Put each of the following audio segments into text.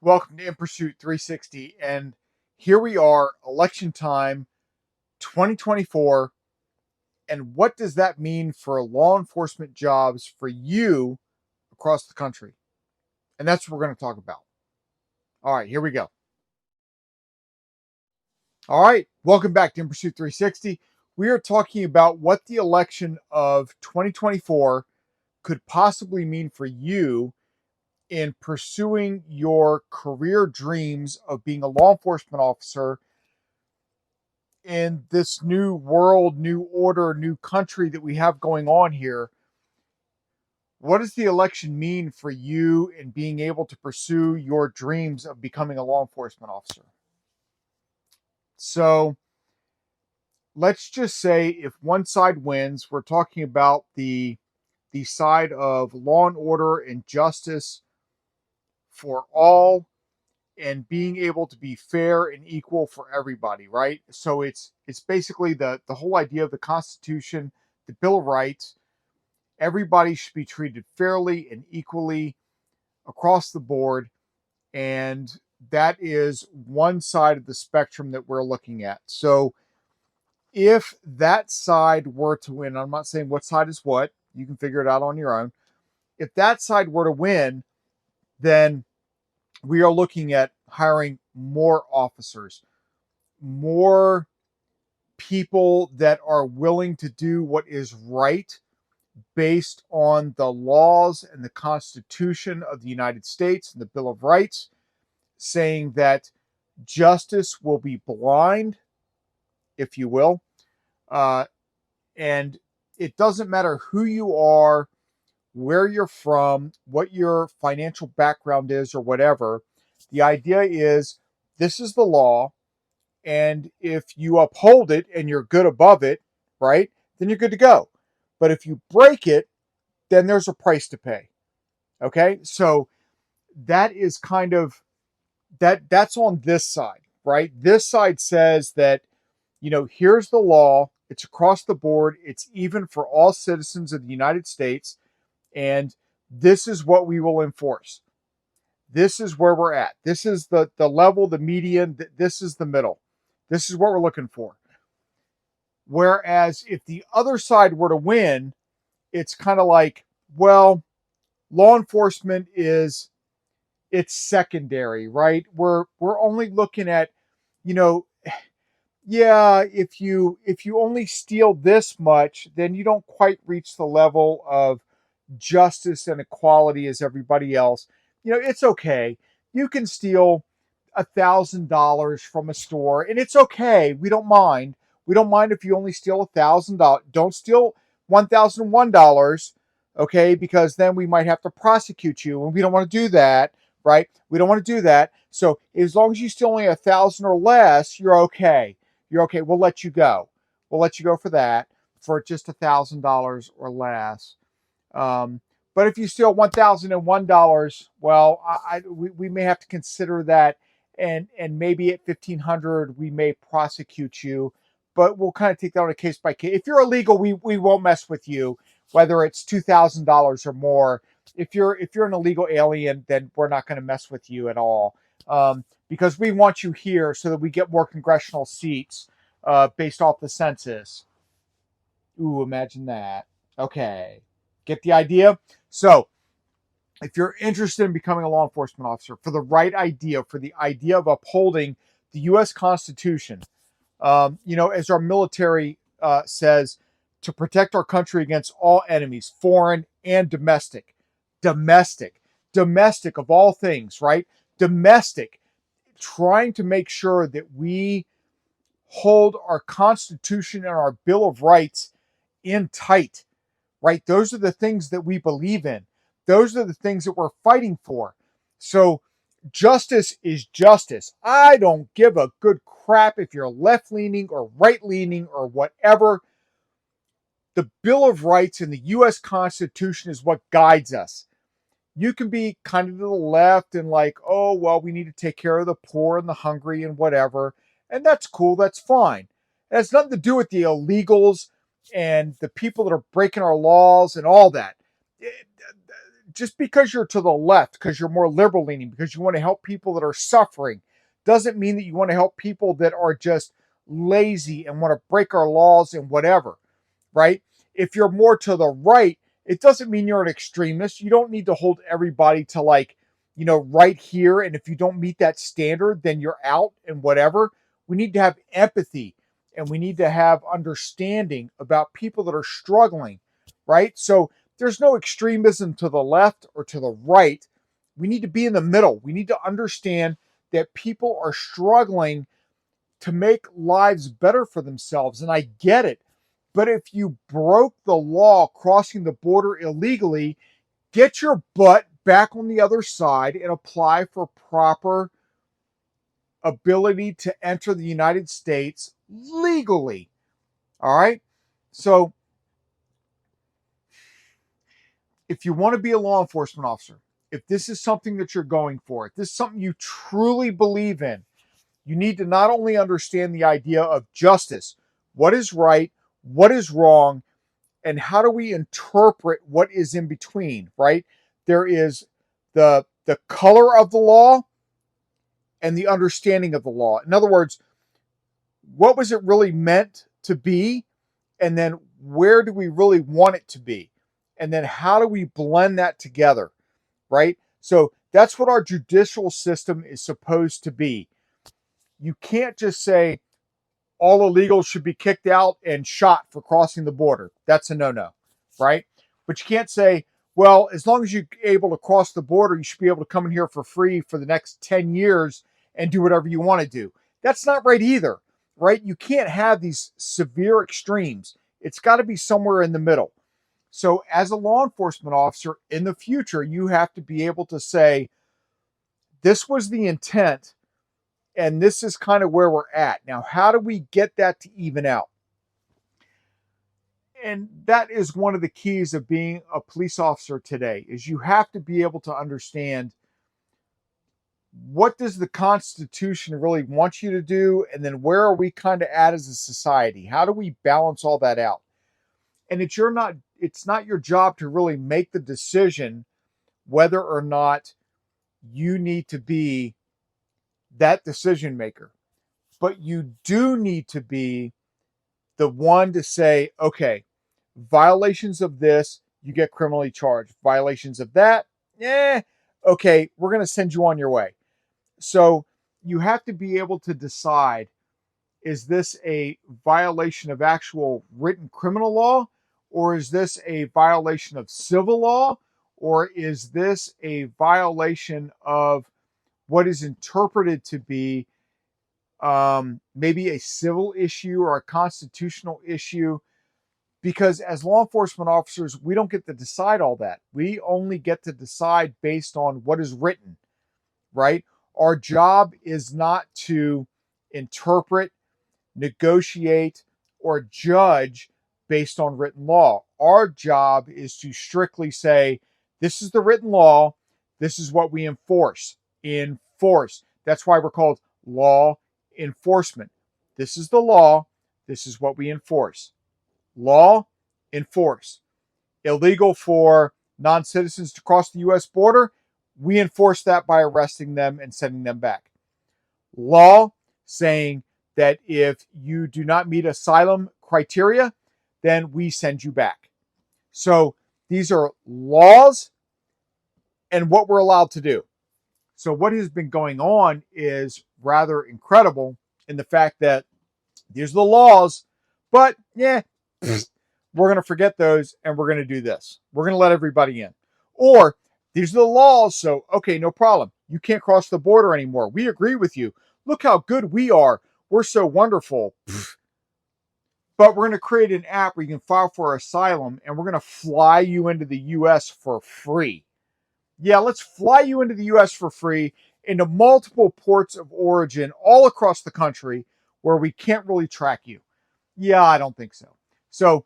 Welcome to In Pursuit 360. And here we are, election time 2024. And what does that mean for law enforcement jobs for you across the country? And that's what we're going to talk about. All right, here we go. All right, welcome back to In Pursuit 360. We are talking about what the election of 2024 could possibly mean for you in pursuing your career dreams of being a law enforcement officer in this new world, new order, new country that we have going on here. What does the election mean for you in being able to pursue your dreams of becoming a law enforcement officer? So let's just say if one side wins, we're talking about the side of law and order and justice for all and being able to be fair and equal for everybody, right? So it's basically the whole idea of the Constitution, the Bill of Rights. Everybody should be treated fairly and equally across the board, and that is one side of the spectrum that we're looking at. So if that side were to win, I'm not saying what side is what, you can figure it out on your own. If that side were to win, then we are looking at hiring more officers, more people that are willing to do what is right based on the laws and the Constitution of the United States and the Bill of Rights, saying that justice will be blind, if you will. Uh, and it doesn't matter who you are, where you're from, what your financial background is, or whatever. The idea is this is the law. And if you uphold it and you're good above it, right, then you're good to go. But if you break it, then there's a price to pay. Okay. So that is kind of that's on this side, right? This side says that, here's the law. It's across the board. It's even for all citizens of the United States. And this is what we will enforce. This is where we're at. This is the level, the median. This is the middle. This is what we're looking for. Whereas if the other side were to win, it's kind of like, well, law enforcement is it's secondary, right? We're only looking at, you know, yeah, if you only steal this much, then you don't quite reach the level of justice and equality as everybody else. It's okay. You can steal $1,000 from a store, and it's okay. We don't mind. We don't mind if you only steal $1,000. Don't steal $1,001, okay? Because then we might have to prosecute you, and we don't want to do that, right? We don't want to do that. So as long as you steal only 1,000 or less, you're okay. You're okay. We'll let you go. We'll let you go for that for just $1,000 or less. Um, but if you steal $1,001, well, we may have to consider that, and maybe at 1,500 we may prosecute you, but we'll kind of take that on a case by case. If you're illegal, we won't mess with you, whether it's $2,000 or more. If you're an illegal alien, then we're not going to mess with you at all, because we want you here so that we get more congressional seats based off the census. Ooh, imagine that. Okay. Get the idea? So, if you're interested in becoming a law enforcement officer for the right idea, for the idea of upholding the U.S. Constitution, as our military says, to protect our country against all enemies, foreign and domestic. Domestic. Domestic of all things, right? Domestic. Trying to make sure that we hold our Constitution and our Bill of Rights in tight, right? Those are the things that we believe in. Those are the things that we're fighting for. So justice is justice. I don't give a good crap if you're left leaning or right leaning or whatever. The Bill of Rights and the U.S. Constitution is what guides us. You can be kind of to the left and like, oh, well, we need to take care of the poor and the hungry and whatever. And that's cool. That's fine. It has nothing to do with the illegals and the people that are breaking our laws and all that. just because you're to the left, because you're more liberal leaning, because you want to help people that are suffering, doesn't mean that you want to help people that are just lazy and want to break our laws and whatever, right? If you're more to the right, it doesn't mean you're an extremist. You don't need to hold everybody to like, right here. And if you don't meet that standard, then you're out and whatever. We need to have empathy and we need to have understanding about people that are struggling, right? So there's no extremism to the left or to the right. We need to be in the middle. We need to understand that people are struggling to make lives better for themselves. And I get it. But if you broke the law crossing the border illegally, get your butt back on the other side and apply for proper ability to enter the United States legally. All right? So, if you want to be a law enforcement officer, if this is something that you're going for, if this is something you truly believe in, you need to not only understand the idea of justice, what is right, what is wrong, and how do we interpret what is in between, right? There is the color of the law and the understanding of the law. In other words, what was it really meant to be? And then where do we really want it to be? And then how do we blend that together, right? So that's what our judicial system is supposed to be. You can't just say all illegals should be kicked out and shot for crossing the border. That's a no-no, right? But you can't say, well, as long as you're able to cross the border, you should be able to come in here for free for the next 10 years and do whatever you want to do. That's not right either, right? You can't have these severe extremes. It's got to be somewhere in the middle. So as a law enforcement officer in the future, you have to be able to say, this was the intent, and this is kind of where we're at. Now, how do we get that to even out? And that is one of the keys of being a police officer today, is you have to be able to understand, what does the Constitution really want you to do? And then where are we kind of at as a society? How do we balance all that out? And it's not your job to really make the decision whether or not you need to be that decision maker. But you do need to be the one to say, okay, violations of this, you get criminally charged. Violations of that, okay, we're going to send you on your way. So you have to be able to decide, is this a violation of actual written criminal law? Or is this a violation of civil law? Or is this a violation of what is interpreted to be maybe a civil issue or a constitutional issue? Because as law enforcement officers, we don't get to decide all that. We only get to decide based on what is written, right? Our job is not to interpret, negotiate, or judge based on written law. Our job is to strictly say, this is the written law, this is what we enforce. Enforce. That's why we're called law enforcement. This is the law, this is what we enforce. Law, enforce. Illegal for non-citizens to cross the U.S. border, we enforce that by arresting them and sending them back. Law, saying that if you do not meet asylum criteria, then we send you back. So these are laws and what we're allowed to do. So what has been going on is rather incredible in the fact that these are the laws, but we're going to forget those and we're going to do this. We're going to let everybody in. Or these are the laws, so okay, no problem. You can't cross the border anymore. We agree with you. Look how good we are. We're so wonderful. But we're going to create an app where you can file for asylum and we're going to fly you into the US for free. Yeah, let's fly you into the US for free into multiple ports of origin all across the country where we can't really track you. Yeah, I don't think so. So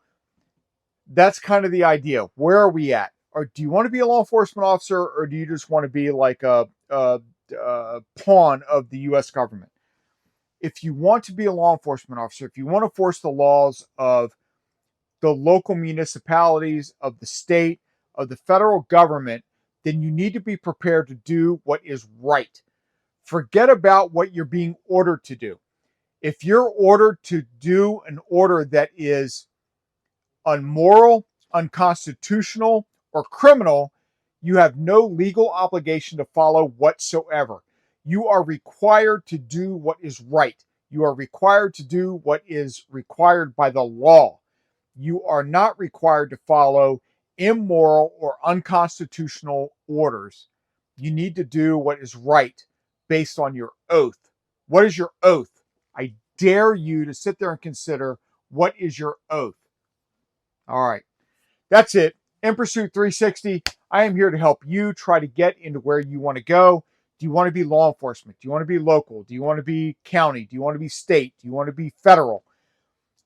that's kind of the idea. Where are we at? Or do you want to be a law enforcement officer, or do you just want to be like a pawn of the U.S. government? If you want to be a law enforcement officer, if you want to force the laws of the local municipalities, of the state, of the federal government then you need to be prepared to do what is right. Forget about what you're being ordered to do. If you're ordered to do an order that is unmoral, unconstitutional, or criminal, you have no legal obligation to follow whatsoever. You are required to do what is right. You are required to do what is required by the law. You are not required to follow immoral or unconstitutional orders. You need to do what is right based on your oath. What is your oath? I dare you to sit there and consider, what is your oath? All right. That's it. In Pursuit 360, I am here to help you try to get into where you want to go. Do you want to be law enforcement? Do you want to be local? Do you want to be county? Do you want to be state? Do you want to be federal?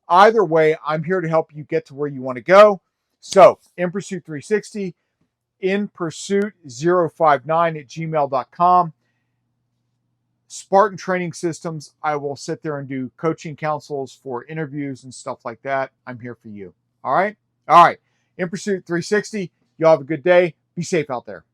Either way, I'm here to help you get to where you want to go. So, In Pursuit 360, inpursuit059@gmail.com. Spartan Training Systems, I will sit there and do coaching counsels for interviews and stuff like that. I'm here for you. All right? All right. In Pursuit 360, y'all have a good day. Be safe out there.